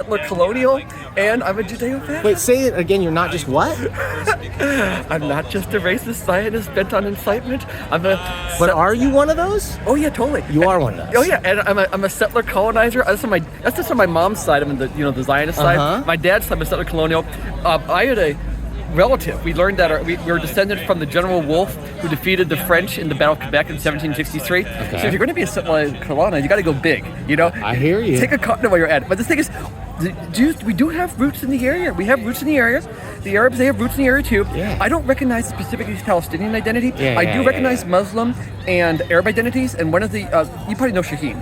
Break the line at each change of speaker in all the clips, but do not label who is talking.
settler colonial, and I'm a Judeo-fascist.
Wait, say it again. You're not just what?
I'm not just a racist Zionist bent on incitement.
But are you one of those?
Oh yeah, totally.
You are one of those.
Oh yeah, and I'm a settler colonizer. That's just on my mom's side. I'm the Zionist side. My dad's side, I'm a settler colonial. I had a relative. We learned that we were descended from the General Wolfe who defeated the French in the Battle of Quebec in 1763.
Okay.
So if you're going to be a settler colonizer, you got to go big. You know.
I hear you.
Take a continent while you're at it. But the thing is, we do have roots in the area. We have roots in the area. The Arabs, they have roots in the area too.
Yeah.
I don't recognize specifically Palestinian identity. I do recognize Muslim and Arab identities. And one of the, you probably know Shaheen.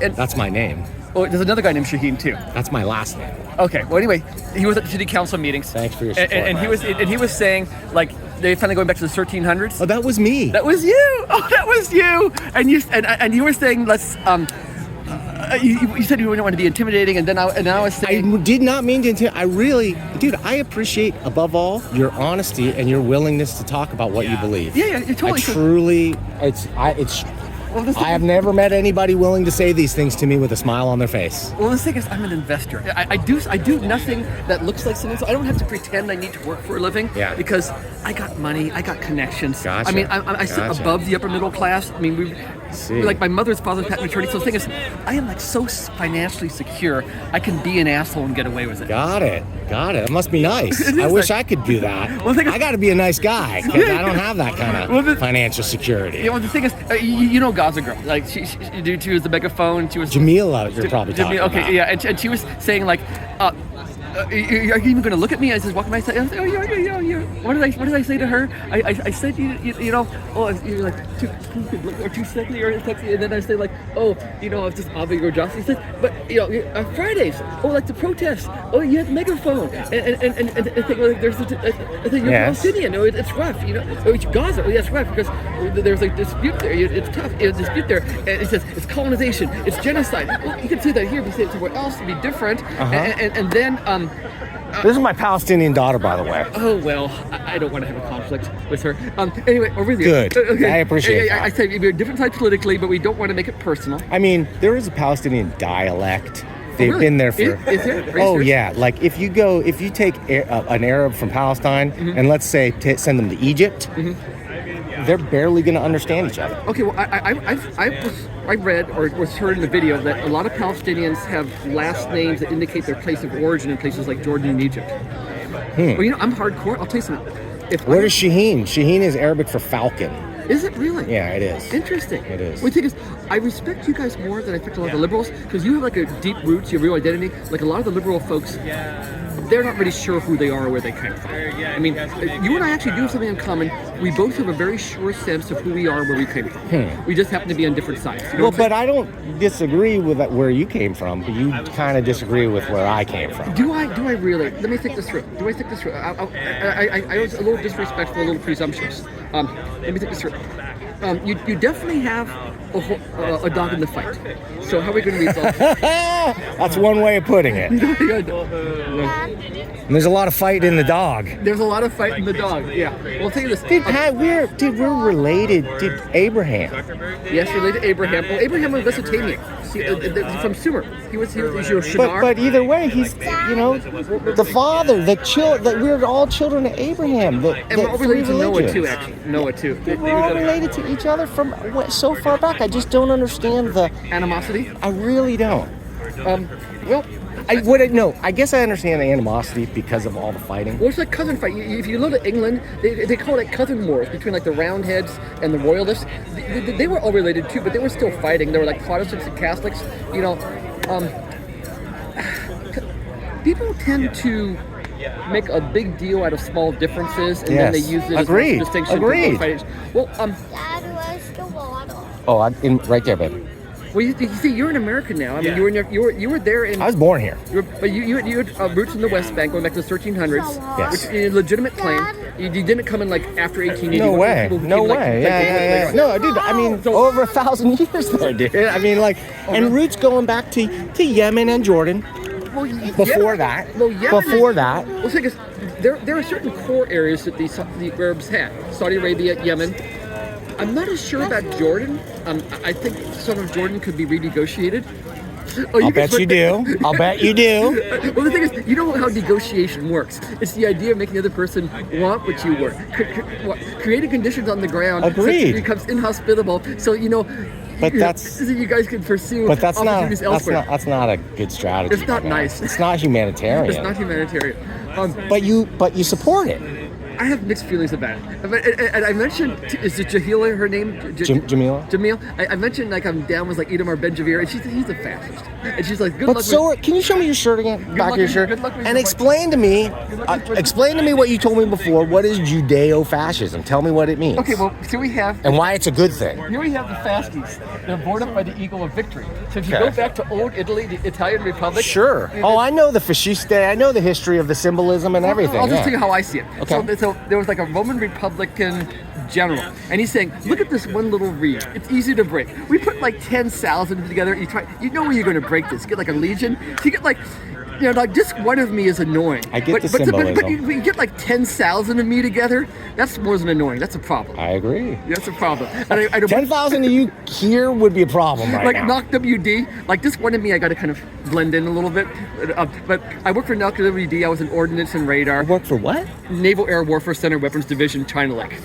And
That's my name.
Oh, there's another guy named Shaheen too.
That's my last name.
Okay. Well, anyway, he was at the city council meetings.
Thanks for your support.
And he was saying like they finally going back to the 1300s.
Oh, that was me.
That was you. Oh, that was you. And you were saying let's you said you didn't want to be intimidating, and then I was saying
I did not mean to intimidate. I appreciate above all your honesty and your willingness to talk about what you believe.
Yeah, you're totally.
I have never met anybody willing to say these things to me with a smile on their face.
Well, the thing is, I'm an investor. I do nothing that looks like something. So I don't have to pretend I need to work for a living.
Yeah.
Because I got money, I got connections.
Gotcha.
I mean, I sit above the upper middle class. I mean, we're like my mother's father's patent attorney. So the thing is, I am like so financially secure. I can be an asshole and get away with it.
Got it. It must be nice. I wish I could do that.
Well,
I got to be a nice guy because I don't have that kind of financial security.
You know, the thing is, you know Gaza girl. Like she was the megaphone. She was
Jamila. You're probably talking about.
Okay, yeah, and she was saying like, are you even going to look at me? I was just walking by. I said, oh yeah. What did I say to her? I said you know, oh you're like too sickly or sexy, and then I say like, oh you know, I was just obviously your job. He said, but you know, Fridays, oh like the protest, oh you have megaphone, and I think like, there's I think you're Palestinian, oh it's rough, you know, oh it's Gaza, oh yeah it's rough because there's like dispute there, it's tough, it's dispute there, and it says it's colonization, it's genocide. Well, you can see that here, but say it somewhere else to be different, and then
this is my Palestinian daughter, by the way.
Oh well, I don't want to have a conflict with her. Anyway, over there.
Good. Okay. I appreciate that.
I say we're different sides politically, but we don't want to make it personal.
I mean, there is a Palestinian dialect. They've been there for.
Is there?
Oh yeah, like if you take an Arab from Palestine and let's say send them to Egypt, they're barely going to understand each other.
Okay, well I read or was heard in the video that a lot of Palestinians have last names that indicate their place of origin in places like Jordan and Egypt. Well, you know, I'm hardcore. I'll tell you something.
Where is Shaheen? Shaheen is Arabic for falcon.
Is it really?
Yeah, it is.
Interesting.
It is.
Well, the thing is, I respect you guys more than I respect a lot of the liberals because you have like a deep roots, your real identity. Like a lot of the liberal folks, they're not really sure who they are or where they come from. I mean, you and I actually do have something in common. We both have a very sure sense of who we are and where we came from. We just happen to be on different sides. You know
but I don't disagree with where you came from, but you kind of disagree with where I came from.
Do I really? Let me think this through. I was a little disrespectful, a little presumptuous. Let me think this through. You definitely have a dog in the fight. So how are we going to resolve it?
That's one way of putting it. And there's a lot of fight in the dog.
There's a lot of fight in the dog. Yeah. Well, I'll tell you this.
We're related to Abraham.
Yes, related to Abraham. Well, Abraham was Mesopotamian. From Sumer. He was your Shinar.
But either way, he's the father. That we're all children of Abraham.
And we're all related to Noah too. Actually, Noah too.
We're all related to each other from so far back. I just don't understand the
animosity.
I really don't. I guess I understand the animosity because of all the fighting.
Well, it's like cousin fight. If you look at England, they call it cousin wars between like the Roundheads and the Royalists. They were all related too, but they were still fighting. They were like Protestants and Catholics. You know, people tend to make a big deal out of small differences, and then they use it as a distinction.
Agreed.
Well,
Dad, where's the water?
Oh, I'm right there, baby.
Well, you see, you're an American now. I mean, you were there in.
I was born here.
But you had roots in the West Bank going back to the 1300s.
Yes.
Which is a legitimate claim. You didn't come in like after 1880.
No way. Yeah. No, dude. I mean, over 1,000 years there, dude. I mean, like, and roots going back to Yemen and Jordan.
Well,
before that. Well,
the thing is, there are certain core areas that the Arabs had. Saudi Arabia, Yemen. I'm not as sure about Jordan. I think some of Jordan could be renegotiated. Oh,
I'll bet you do. I'll bet you do.
Well, the thing is, you know how negotiation works. It's the idea of making the other person want what you want, creating conditions on the ground
Agreed.
such that it becomes inhospitable. So
But that's.
so you guys can pursue
But that's not.
opportunities elsewhere.
That's not a good strategy.
It's not
man.
nice.
It's not humanitarian.
It's not humanitarian.
But you support it.
I have mixed feelings about it. And I mentioned, is it Jahila her name?
Jamila?
Jamil. I mentioned like I'm down with like Itamar Ben-Gvir, and he's a fascist. And she's like, good luck.
Can you show me your shirt again? Back of your shirt.
Good luck with
And
your
explain to me what you told me before. What is Judeo-fascism? Tell me what it means.
Okay, well, so we have.
And why it's a good thing.
Here we have the fasties. They're borne up by the eagle of victory. So if you
Okay.
go back to old Italy, the Italian Republic.
Sure. Oh, I know the fasciste. I know the history of the symbolism and everything.
I'll just
yeah.
tell you how I see it.
Okay.
So there was like a Roman Republican general, and he's saying, look at this one little reed. It's easy to break. We put like 10,000 together. You know where you're going to break this. Get like a legion. So you get like, like just one of me is annoying.
I get the
But
symbolism.
you get like 10,000 of me together. That's more than annoying. That's a problem.
I agree.
That's a problem. And I don't
10,000 of you here would be a problem right
like
now.
Knock WD, like this one of me, I got to kind of blend in a little bit. But I worked for Knock WD. I was in ordnance and radar.
Work for what?
Naval Air Warfare Center, Weapons Division, China Lake.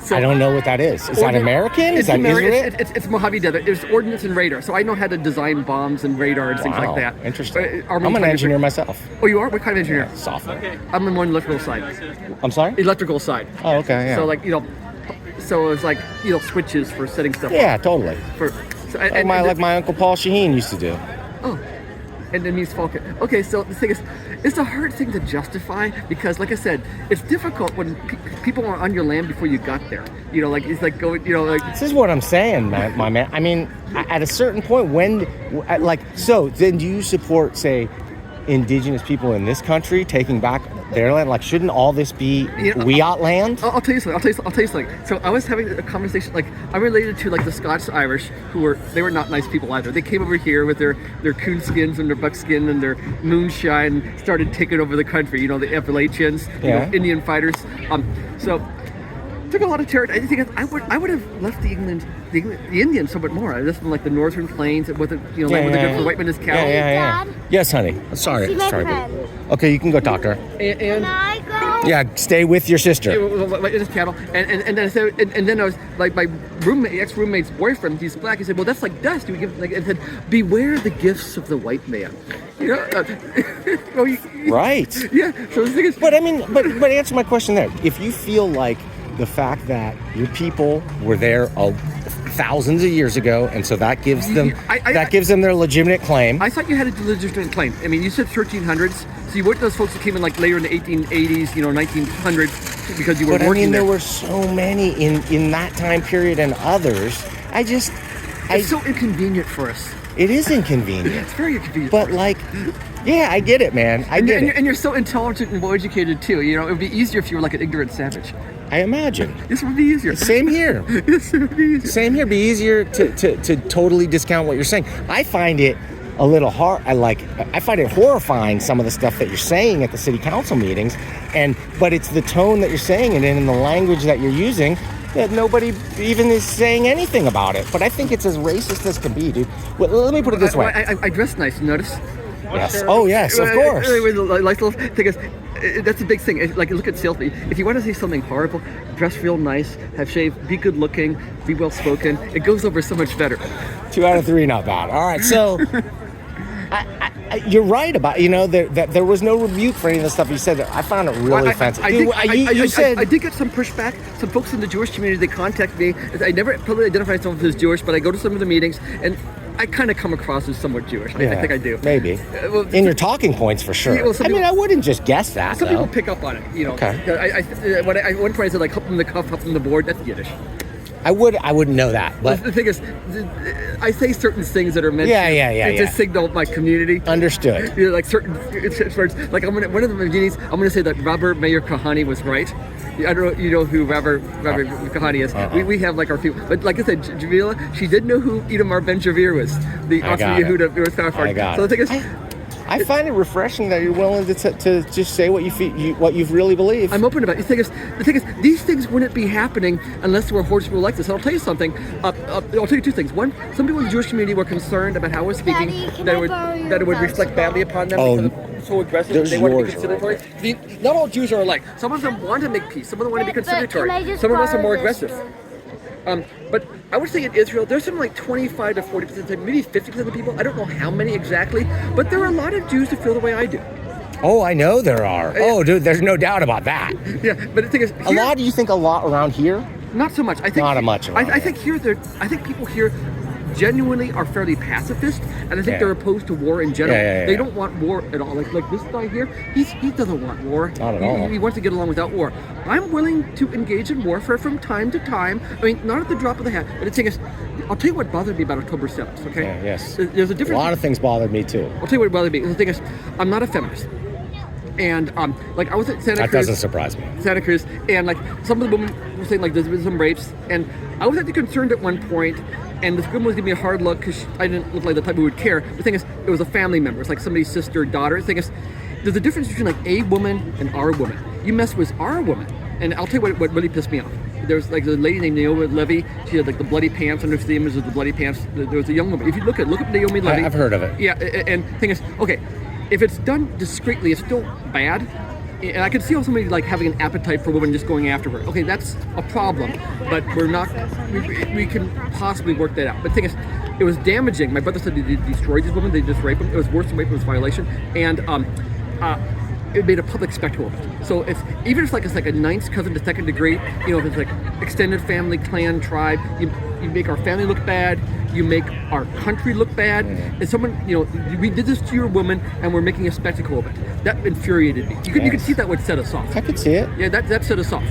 So,
I don't know what that is. Is that American? Is
It's
that
American.
Israel?
It's Mojave Desert. It's ordnance and radar. So I know how to design bombs and radar and things like that.
Interesting.
Army
I'm an
kind of-
engineer myself.
Oh, you are? What kind of engineer?
Software.
I'm on one electrical side.
I'm sorry?
Electrical side.
Oh, okay. Yeah.
So like so it's like switches for setting stuff.
Yeah, totally.
Up.
Like my uncle Paul Shaheen used to do.
Oh, and then means Falcon. Okay, so the thing is, it's a hard thing to justify because, like I said, it's difficult when people are on your land before you got there. It's like going,
This is what I'm saying, my man. I mean, at a certain point, then do you support, say, indigenous people in this country taking back their land? Like, shouldn't all this be Wiat land?
I'll tell you something. I'll tell you something. So I was having a conversation. Like I'm related to like the Scots Irish, they were not nice people either. They came over here with their coonskins and their buckskin and their moonshine, and started taking over the country. The Appalachians, Indian fighters. So took a lot of territory. I think I would have left the Indians somewhat more. I left them like the northern plains with the land with the good for white men as cattle.
Dad?
Yes, honey. Sorry.
See my
Sorry.
friend.
Okay, you can go talk to her.
And
Can I go?
Yeah, stay with your sister.
His cattle, and then I said, and then I was like, my ex-roommate's boyfriend, he's black. He said, "Well, that's like dust." We give and said, "Beware the gifts of the white man."
Right.
Yeah. So the thing is,
But I mean, but answer my question there. If you feel like the fact that your people were there thousands of years ago, and so that gives them their legitimate claim.
I thought you had a legitimate claim. I mean, you said 1300s, so you weren't those folks that came in like later in the 1880s, 1900s, because you were
But I
working
mean,
there.
there were so many in that time period and others.
It's so inconvenient for us.
It is inconvenient.
It's very inconvenient.
But yeah, I get it, man. I get it.
And you're so intelligent and well educated too. It would be easier if you were like an ignorant savage.
I imagine.
This would be easier.
Same here.
This would be easier.
Same here. Be easier to totally discount what you're saying. I find it a little hard. I find it horrifying, some of the stuff that you're saying at the city council meetings, but it's the tone that you're saying it in and the language that you're using that nobody even is saying anything about it. But I think it's as racist as can be, dude. Well, let me put it this way.
I dress nice. Notice.
Yes. Oh, yes. Of course.
Like little thing is, that's a big thing. Like look at salespeople. If you want to say something horrible, dress real nice, have shaved, be good looking, be well spoken. It goes over so much better.
2 out of 3, not bad. All right, so you're right about that there was no rebuke for any of the stuff you said. I found it really offensive.
I did get some pushback. Some folks in the Jewish community, they contact me. I never probably identify myself as Jewish, but I go to some of the meetings and I kind of come across as somewhat Jewish. I think I do.
Maybe. In your talking points, for sure.
Yeah, well,
I wouldn't just guess that,
some
though.
people pick up on it.
Okay.
One point I said like up from the cuff, up from the board. That's Yiddish.
I wouldn't know that, but
The thing is, I say certain things that are meant to signal my community.
Understood.
Like certain words. Like one of the meetings, I'm going to say that Robert Mayor Kahani was right. I don't know who Robert Kahani is. We have like our people, but like I said, Jamila, she did know who Itamar Ben-Gvir was, the Osman Yehuda.
I got
So the thing is,
I find it refreshing that you're willing to just say what you feel, what you really believe.
I'm open about it. The thing is, these things wouldn't be happening unless there were hordes of people like this. And I'll tell you something. I'll tell you two things. One, some people in the Jewish community were concerned about how I was speaking,
Daddy,
that it would reflect badly upon them because I'm so aggressive. And they want to be conciliatory. Not all Jews are alike. Some of them want to make peace. Some of them want to be conciliatory. Some of us are more aggressive. But I would say in Israel, there's some like 25 to 40%, maybe 50% of the people. I don't know how many exactly, but there are a lot of Jews who feel the way I do.
Oh, I know there are. Oh, dude, there's no doubt about that.
Yeah, but the thing is,
do you think a lot around here?
Not so much. I think
not much.
I think people here genuinely are fairly pacifist, and I think they're opposed to war in general. They don't want war at all. Like this guy here, he doesn't want war.
Not at all.
He wants to get along without war. I'm willing to engage in warfare from time to time. I mean, not at the drop of the hat. But the thing is, I'll tell you what bothered me about October 7th. Okay.
Yeah, yes.
There's a difference.
A lot of things bothered me too.
I'll tell you what bothered me. The thing is, I'm not a feminist. And like I was at Santa Cruz.
That doesn't surprise me.
Santa Cruz, and like some of the women were saying like there's been some rapes, and I was actually concerned at one point, and this woman was giving me a hard look because I didn't look like the type who would care. The thing is, it was a family member. It's like somebody's sister, daughter. The thing is, there's a difference between like a woman and our woman. You mess with our woman, and I'll tell you what really pissed me off. There was like a lady named Naomi Levy. She had like the bloody pants. Under the image of the bloody pants. There was a young woman. If you look up Naomi Levy.
I've heard of it.
Yeah, and the thing is, okay, if it's done discreetly, it's still bad. And I could see somebody like having an appetite for women just going after her. Okay, that's a problem, but we're not. We can possibly work that out. But the thing is, it was damaging. My brother said they destroyed these women. They just raped them. It was worse than rape. It was violation, and it made a public spectacle of it. So even if it's like a ninth cousin to second degree, you know, if it's like extended family, clan, tribe, you make our family look bad. You make our country look bad. And someone, you know, we did this to your woman, and we're making a spectacle of it. That infuriated me. You could see that would set us off.
I could see it.
Yeah, that set us off.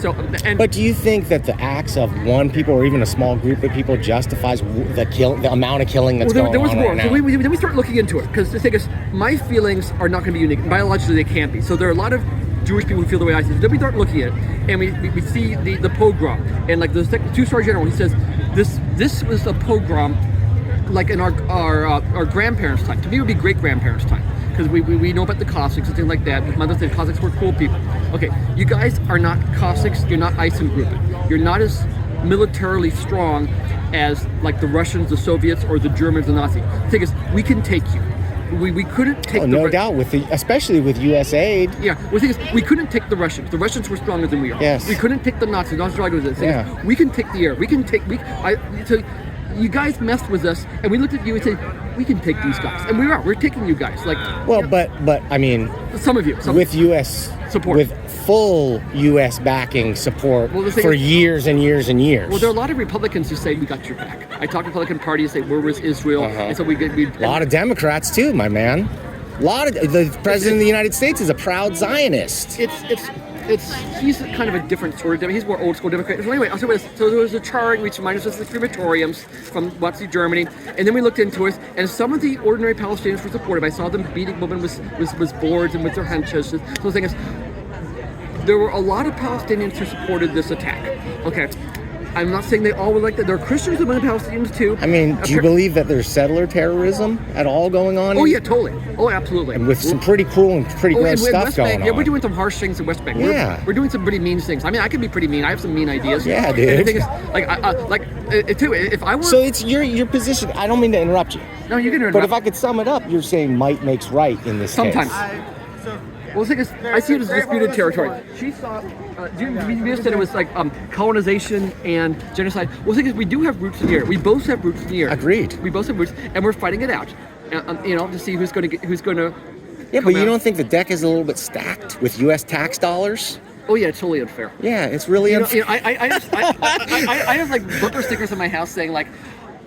So,
but do you think that the acts of one people or even a small group of people justifies the amount of killing that's going on? There was more. Right
so then we start looking into it, because the thing is, my feelings are not going to be unique. Biologically, they can't be. So there are a lot of Jewish people who feel the way I see. Then we start looking at it, and we see the pogrom, and like the two-star general, he says this was a pogrom like in our grandparents' time. To me, it would be great-grandparents' time, because we know about the Cossacks and things like that. My mother said Cossacks were cool people. Okay, you guys are not Cossacks. You're not Eisengruppen. You're not as militarily strong as like the Russians, the Soviets, or the Germans, the Nazis. The thing is, we can take you. We couldn't take
no doubt, especially with U.S. aid.
Yeah, well, the thing is, we couldn't take the Russians. The Russians were stronger than we are.
Yes.
We couldn't take the Nazis. We can take the air. We can take. So you guys messed with us, and we looked at you and said, we can take these guys, and we're taking you guys. Like,
well, you know, but I mean,
some of you
with U.S.
support,
with full U.S. backing support for years and years and years.
Well, there are a lot of Republicans who say we got your back. I talk to Republican parties, say we're with Israel, and so we
a lot of Democrats too, my man. The president of the United States is a proud Zionist.
He's kind of a different sort of Democrat. He's more old school Democrat. So anyway, I'll say this. So there was a chart which reminded us of the crematoriums from Nazi Germany, and then we looked into it, and some of the ordinary Palestinians were supportive. I saw them beating women with boards and with their hunches. So the thing is, there were a lot of Palestinians who supported this attack. Okay. I'm not saying they all were like that. There are Christians among the Palestinians too.
I mean, do you believe that there's settler terrorism at all going on?
Oh yeah, totally. Oh, absolutely.
And with some pretty cruel and pretty gross stuff going on.
Yeah, we're doing some harsh things in West Bank.
Yeah.
We're doing some pretty mean things. I mean, I can be pretty mean. I have some mean ideas.
Yeah, dude.
And the thing is, too, if I were...
So it's your position. I don't mean to interrupt you.
No, you can interrupt.
But if I could sum it up, you're saying might makes right in this case.
Sometimes. Well, the thing is, I see it as disputed territory. She saw, you just said it was like colonization and genocide. Well, the thing is, we do have roots in the air. We both have roots in the air.
Agreed.
We both have roots, and we're fighting it out. You know, to see who's going to.
Yeah, but you don't think the deck is a little bit stacked with U.S. tax dollars?
Oh yeah, it's totally unfair.
Yeah, it's really unfair.
I have like bumper stickers in my house saying like,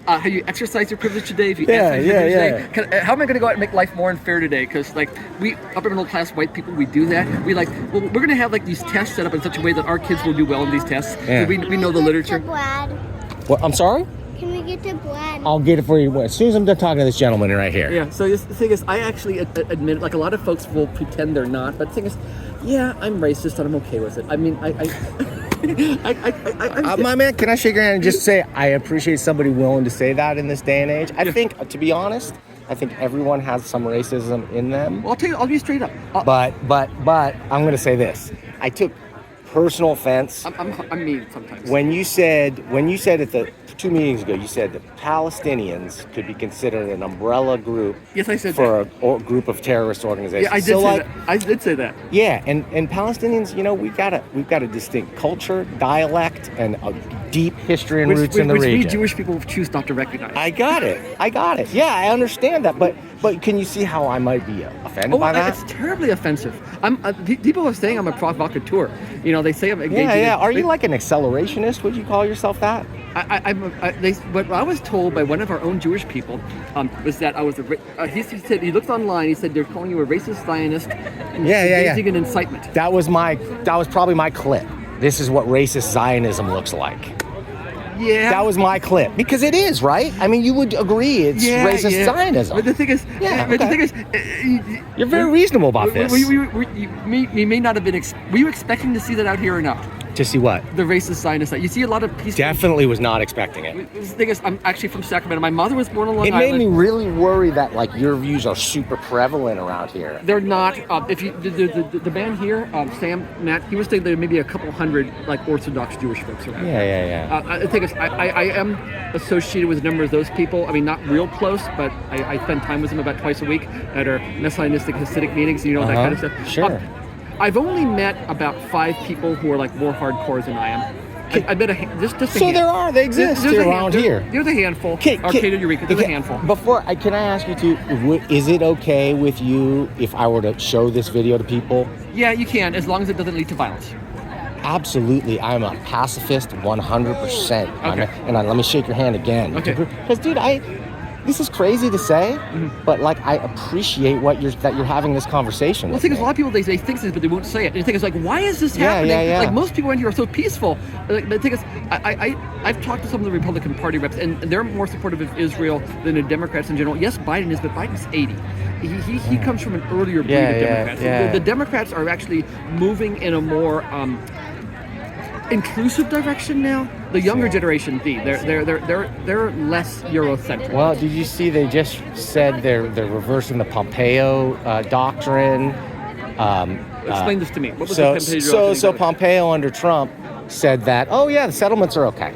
how you exercise your privilege today? If you exercise your privilege today, how am I going to go out and make life more unfair today? Because like we upper middle class white people, we do that. We like, well, we're going to have like these tests set up in such a way that our kids will do well in these tests.
Yeah.
We know the literature.
What? I'm sorry?
Can we get the blood?
I'll get it for you as soon as I'm done talking to this gentleman right here.
Yeah. So the thing is, I actually admit, like a lot of folks will pretend they're not, but the thing is, yeah, I'm racist and I'm okay with it. I mean,
my man, can I shake your hand and just say I appreciate somebody willing to say that in this day and age? I think, to be honest, I think everyone has some racism in them.
Well, I'll be straight up.
But I'm going to say this. I took personal offense
I'm mean sometimes.
when you said at the 2 meetings ago, you said that Palestinians could be considered an umbrella group.
Yes, I said
for a group of terrorist organizations.
Yeah, I did say that. I did say that.
Yeah, and Palestinians, we've got a distinct culture, dialect, and a deep history and roots in the region.
Which we Jewish people choose not to recognize.
I got it. Yeah, I understand that, but can you see how I might be offended by that?
It's terribly offensive. People are saying I'm a provocateur. They say I'm engaging.
Yeah. Are you like an accelerationist? Would you call yourself that?
What I was told by one of our own Jewish people was that I was he said he looked online. He said they're calling you a racist Zionist. And engaging in incitement.
That was probably my clip. This is what racist Zionism looks like.
Yeah.
That was my clip because it is, right? I mean, you would agree it's racist Zionism.
But the thing is,
you're very reasonable about this.
We may not have been. Were you expecting to see that out here or not?
To see what?
The racist Zionist. You see a lot of peaceful.
Definitely was not expecting it.
The thing is, I'm actually from Sacramento. My mother was born on Long Island.
It made me really worry that your views are super prevalent around here.
They're not. If you the man here, Matt, he was saying there may be a couple hundred Orthodox Jewish folks around.
Yeah.
The thing is, I am associated with a number of those people. I mean, not real close, but I spend time with them about twice a week at our Messianistic Hasidic meetings. That kind of stuff.
Sure.
I've only met about 5 people who are more hardcore than I am. I bet just a
so
hand.
They exist around here.
There's a handful. Arcadia, Eureka, there's a handful.
Can I ask you is it okay with you if I were to show this video to people?
Yeah, you can, as long as it doesn't lead to violence.
Absolutely, I'm a pacifist 100%.
Okay.
Let me shake your hand again.
Okay.
Because, dude, this is crazy to say, but I appreciate that you're having this conversation.
Well, the thing is, a lot of people they think this, but they won't say it. And the thing is, why is this happening?
Yeah.
Most people around here are so peaceful. The thing is, I've talked to some of the Republican Party reps, and they're more supportive of Israel than the Democrats in general. Yes, Biden is, but Biden's 80. He comes from an earlier breed of Democrats.
Yeah.
The Democrats are actually moving in a more inclusive direction now. The younger generation, they're less Eurocentric.
Well, did you see they just said they're reversing the Pompeo doctrine?
Explain this to me. What was
so
the Pompeo
so Pompeo under Trump said that the settlements are okay,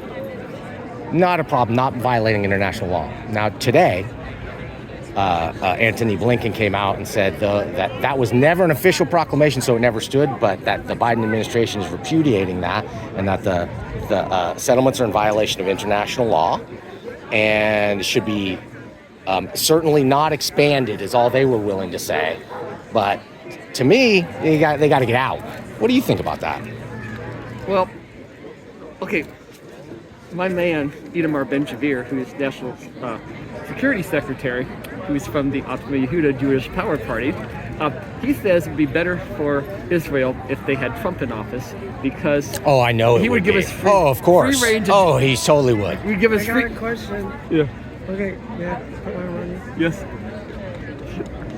not a problem, not violating international law. Now today, Antony Blinken came out and said that was never an official proclamation, so it never stood, but that the Biden administration is repudiating that, and that the settlements are in violation of international law and should be certainly not expanded, is all they were willing to say. But to me, they got to get out. What do you think about that?
Well, okay. My man, Itamar Ben-Gvir, who is National Security Secretary, who is from the Atma Yehuda Jewish Power Party, he says it would be better for Israel if they had Trump in office because
I know
he would give us free,
of course.
Free range.
He totally would.
He'd give us free.
I got a question.
Yeah.
Okay, put my money.
Yes.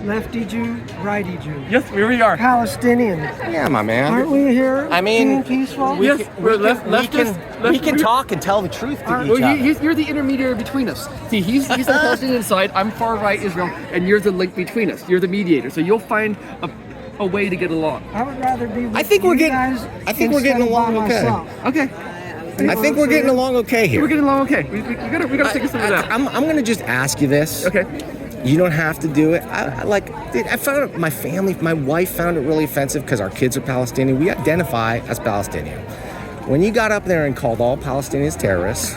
Lefty Jew, righty Jew.
Yes, here we are.
Palestinians.
Yeah, my man.
Aren't we here being peaceful?
we
can talk and tell the truth to each other.
You're the intermediary between us. See, he's on the Palestinian side, I'm far right Israel, and you're the link between us. You're the mediator. So you'll find a way to get along.
I would rather be with
I think we're getting along okay.
Okay.
I think we're getting along okay here.
We're getting along okay. We gotta take a step back.
I'm gonna just ask you this.
Okay.
You don't have to do it. I found it, my wife found it really offensive because our kids are Palestinian. We identify as Palestinian. When you got up there and called all Palestinians terrorists,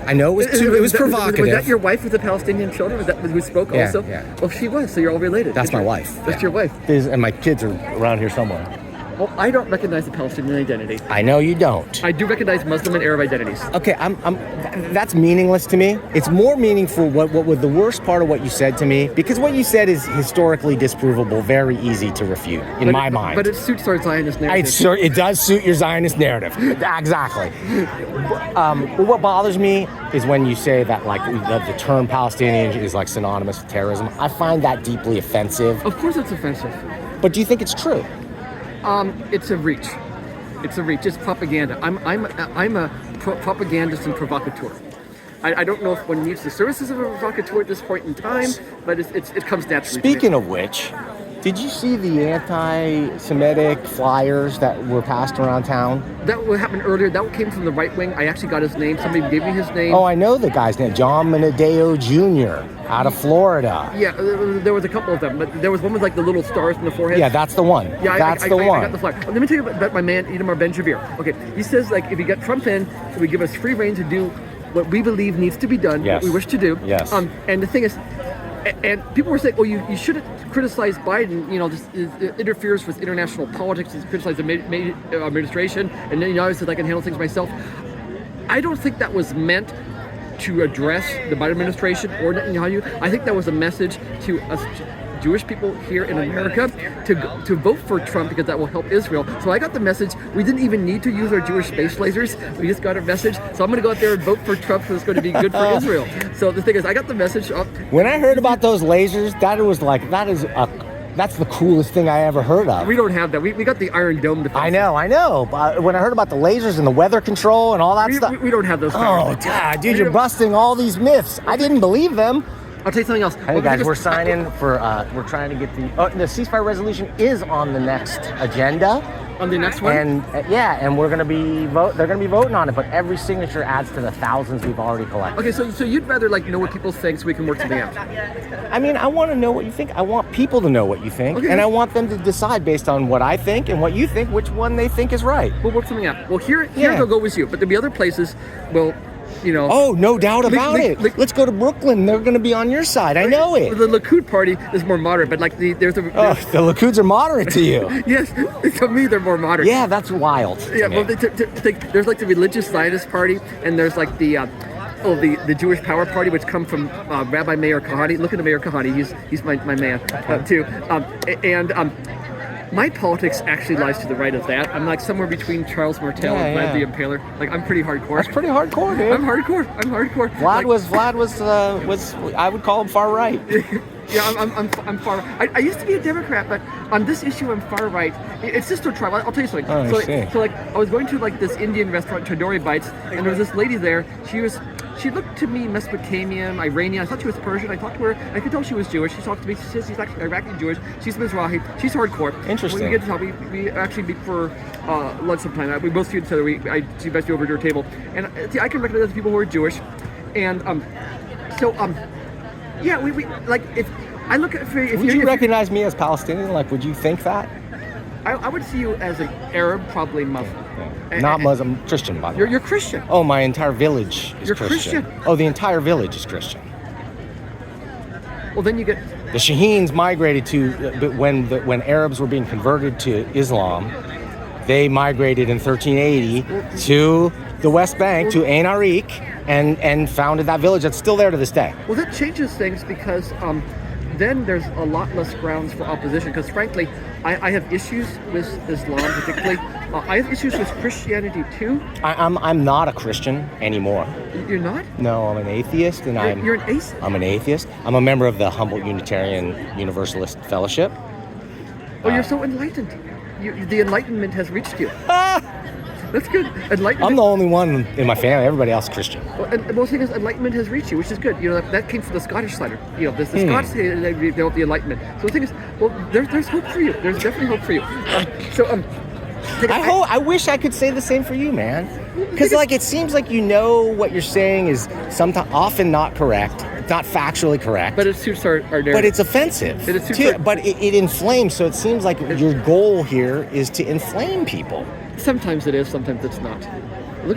I know it was provocative.
Was that your wife with the Palestinian children? Was that who spoke also?
Yeah.
Well, she was, so you're all related.
That's my wife.
That's your wife.
And my kids are around here somewhere.
Well, I don't recognize the Palestinian identity.
I know you don't.
I do recognize Muslim and Arab identities.
Okay, that's meaningless to me. It's more meaningful what was the worst part of what you said to me, because what you said is historically disprovable, very easy to refute in my mind.
But it suits our Zionist narrative.
It does suit your Zionist narrative. Exactly. What bothers me is when you say that the term Palestinian is synonymous with terrorism. I find that deeply offensive.
Of course it's offensive.
But do you think it's true?
It's a reach. It's propaganda. I'm a propagandist and provocateur. I don't know if one needs the services of a provocateur at this point in time, but it comes naturally.
Speaking of which, did you see the anti-Semitic flyers that were passed around town?
That happened earlier. That came from the right wing. I actually got his name. Somebody gave me his name.
Oh, I know the guy's name, John Menadeo Jr. out of Florida.
Yeah, there was a couple of them, but there was one with like the little stars in the forehead.
Yeah, that's the one.
Yeah,
that's the
I
one.
got the flyer. Let me tell you about my man, Itamar Ben-Gvir. Okay, he says like if you get Trump in, he would give us free reign to do what we believe needs to be done,
Yes.
what we wish to do.
Yes.
And the thing is, and people were saying, oh, you shouldn't criticize Biden, just it interferes with international politics, and criticize the administration, and then I said I can handle things myself. I don't think that was meant to address the Biden administration or Netanyahu. I think that was a message to us Jewish people here in America to vote for Trump because that will help Israel. So I got the message. We didn't even need to use our Jewish space lasers. We just got a message. So I'm going to go out there and vote for Trump because it's going to be good for Israel. So the thing is, I got the message.
When I heard about those lasers, that's the coolest thing I ever heard of.
We don't have that. We got the Iron Dome defense.
I know. But when I heard about the lasers and the weather control and all that stuff.
We don't have those.
Oh, God, dude, you're busting all these myths. I didn't believe them.
I'll tell you something else.
Hey guys, we're signing for, we're trying to get the ceasefire resolution is on the next agenda.
On the next one?
And and we're gonna be they're gonna be voting on it, but every signature adds to the thousands we've already collected.
Okay, so you'd rather know what people think so we can work something out.
I mean, I want to know what you think. I want people to know what you think,
okay.
And I want them to decide based on what I think and what you think, which one they think is right.
We'll work something out. Well, here they'll go with you, but there'll be other places. Well,
Oh, no doubt about it. Let's go to Brooklyn. They're going to be on your side. I know it.
The Likud party is more moderate, but
the Likuds are moderate to you.
Yes, to me they're more moderate.
Yeah, that's wild.
Yeah, well, there's the religious Zionist party, and there's the Jewish Power Party, which come from Rabbi Meir Kahane. Look at Meir Kahane. He's my man too. My politics actually lies to the right of that. I'm somewhere between Charles Martel and Vlad the Impaler. I'm pretty hardcore.
That's pretty hardcore, dude.
I'm hardcore. Vlad
was I would call him far right.
Yeah, I'm far. I used to be a Democrat, but on this issue, I'm far right. It's just a trial. I'll tell you something. I was going to this Indian restaurant, Tandoori Bites, and there was this lady there. She looked to me Mesopotamian, Iranian. I thought she was Persian. I talked to her. I could tell she was Jewish. She talked to me. She says she's actually Iraqi Jewish. She's Mizrahi. She's hardcore.
Interesting.
When we get to talk, we actually meet for lunch sometime. We both see each other. I see best over at your table, and I can recognize people who are Jewish, and yeah, we if I look at
would you recognize me as Palestinian? Would you think that?
I would see you as an Arab, probably Muslim.
Yeah. Not Muslim, Christian, by the way.
You're Christian.
Oh, my entire village is Christian. Oh, the entire village is Christian.
Well, then you get...
The Shaheens migrated to, when Arabs were being converted to Islam, they migrated in 1380 to the West Bank, to Ain Arik, and founded that village that's still there to this day.
Well, that changes things because then there's a lot less grounds for opposition because, frankly, I have issues with Islam particularly. I have issues with Christianity too.
I'm not a Christian anymore.
You're not?
No, I'm an atheist, and
you're an atheist.
I'm an atheist. I'm a member of the Humboldt Unitarian Universalist Fellowship.
Oh, you're so enlightened. The Enlightenment has reached you. That's good. Enlightenment.
I'm the only one in my family. Everybody else is Christian.
Well, and the thing is, Enlightenment has reached you, which is good. That came from the Scottish side. The Scots they developed the Enlightenment. So the thing is, well, there's hope for you. There's definitely hope for you.
I wish I could say the same for you, man. Because it seems like what you're saying is sometimes often not correct, not factually correct.
But it suits our narrative.
But it's offensive. But it inflames. So it seems like your goal here is to inflame people.
Sometimes it is, sometimes it's not.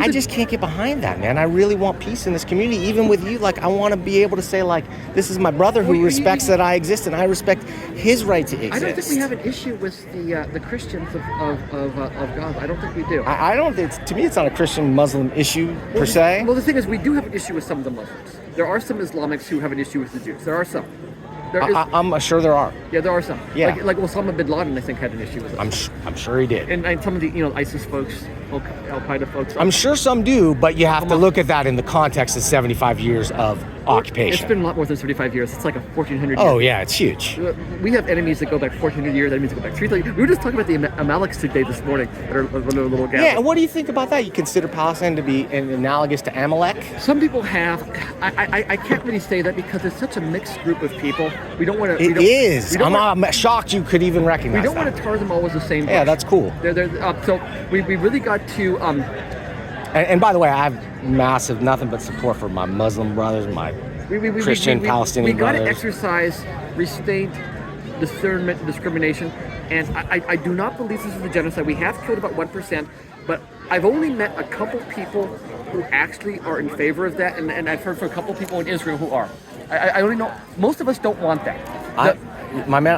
I just can't get behind that, man. I really want peace in this community, even with you. I want to be able to say, this is my brother who respects that I exist, and I respect his right to exist.
I don't think we have an issue with the Christians of Gaza. I don't think we do.
I don't. To me, it's not a Christian-Muslim issue per se.
Well, the thing is, we do have an issue with some of the Muslims. There are some Islamics who have an issue with the Jews. There are some.
I'm sure there are.
Yeah, there are some.
Yeah.
Like Osama bin Laden, I think, had an issue with it.
I'm sure he did.
And some of the ISIS folks, Al Qaeda folks.
I'm sure some do, but you have to look at that in the context of 75 years of occupation.
It's been a lot more than 75 years. It's like a 1400 years.
Oh yeah, it's huge.
We have enemies that go back 1400 years, enemies that go back 3,000. We were just talking about the Amaleks today this morning at our little Gaza.
Yeah, and what do you think about that? You consider Palestine to be analogous to Amalek?
Some people have. I can't really say that because it's such a mixed group of people. We don't want to.
It is. I'm shocked you could even recognize
We don't
that.
want to tar them all as the same brush.
Yeah, that's cool.
So we really got to.
And by the way, I have massive nothing but support for my Muslim brothers, my Christian Palestinian
we got to
brothers.
exercise restraint, discernment, and discrimination. And I do not believe this is a genocide. We have killed about 1%, but I've only met a couple people who actually are in favor of that, and I've heard from a couple people in Israel who are. I only know most of us don't want that.
My man,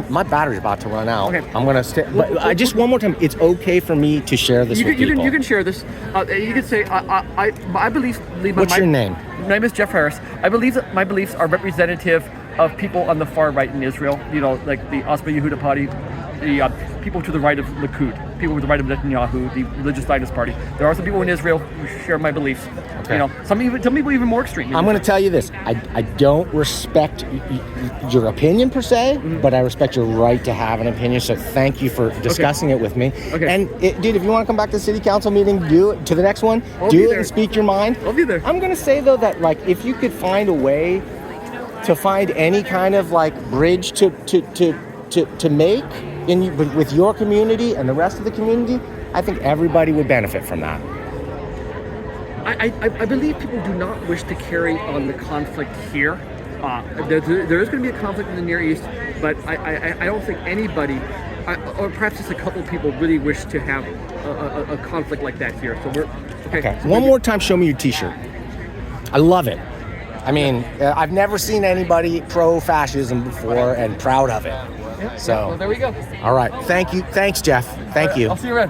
my battery's about to run out.
Okay.
I'm gonna stay. But I just one more time. It's okay for me to share this with people.
You can share this. You can say I believe.
What's your name?
My name is Jeff Harris. I believe that my beliefs are representative of people on the far right in Israel. You know, like the Osma Yehuda party, the people to the right of Likud, people to the right of Netanyahu, the religious Zionist party. There are some people in Israel who share my beliefs.
Okay.
You know, some people even more extreme.
I'm going to tell you this. I don't respect your opinion per se, but I respect your right to have an opinion. So thank you for discussing it with me.
Okay.
And dude, if you want to come back to the city council meeting, do it. To the next one,
I'll be
do it
there.
and speak your mind.
I'll be there.
I'm going to say though that like if you could find a way to find any kind of like bridge to make with your community and the rest of the community, I think everybody would benefit from that.
I believe people do not wish to carry on the conflict here. There is going to be a conflict in the Near East, but I don't think anybody, or perhaps just a couple people, really wish to have a conflict like that here. So we're okay. So
One more time, show me your T-shirt. I love it. I mean, I've never seen anybody pro-fascism before and proud of it.
Yeah,
So
well, there we go.
All right. Thank you. Thanks, Jeff. Thank you.
I'll see you around.